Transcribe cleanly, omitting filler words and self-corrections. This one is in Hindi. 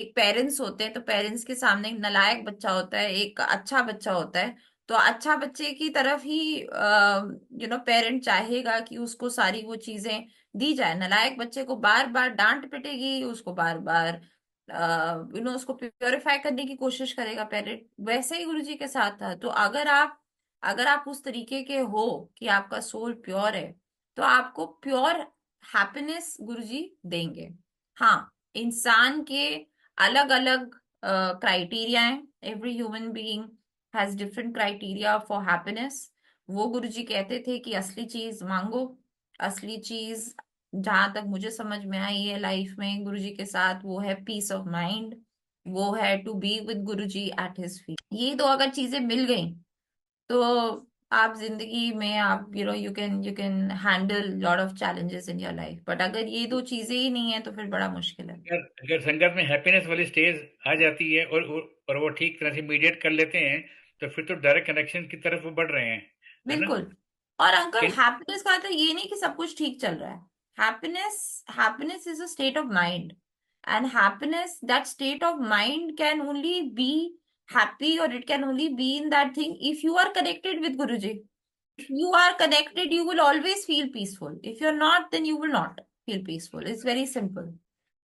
एक पेरेंट्स होते हैं, तो पेरेंट्स के सामने एक नालायक बच्चा होता है, एक अच्छा बच्चा होता है। तो अच्छा बच्चे की तरफ ही पेरेंट चाहेगा कि उसको सारी वो चीजें दी जाए। नालायक बच्चे को बार बार डांट पिटेगी, उसको बार बार उसको प्योरीफाई करने की कोशिश करेगा पेरेंट। वैसे ही गुरुजी के साथ था। तो अगर आप उस तरीके के हो कि आपका सोल प्योर है, तो आपको प्योर हैप्पीनेस गुरुजी देंगे। हाँ, इंसान के अलग अलग क्राइटेरिया हैं। Every human being has different criteria for happiness. वो गुरुजी कहते थे कि असली चीज मांगो। असली चीज, जहां तक मुझे समझ में आई है लाइफ में गुरुजी के साथ, वो है पीस ऑफ माइंड, वो है to be with Guruji at his feet. ये दो अगर चीजें मिल गई, तो आप जिंदगी में आप you can handle lot of challenges in your life. But अगर ये दो चीजें ही नहीं है, तो फिर बड़ा मुश्किल है। अगर अगर संगत में हैप्पीनेस वाली स्टेज आ जाती है और वो ठीक तरह से मीडिएट कर लेते हैं, तो फिर तो डायरेक्ट कनेक्शन की तरफ वो बढ़ रहे हैं, है ना? बिल्कुल। और अंकल, कि हैप्पीनेस का तो ये नहीं कि सब कुछ ठीक चल रहा है। Happiness happiness is a state of mind. And happiness, that state of mind can only be happy, or it can only be in that thing if you are connected with Guruji. If you are connected, you will always feel peaceful. If you're not, then you will not feel peaceful. It's very simple.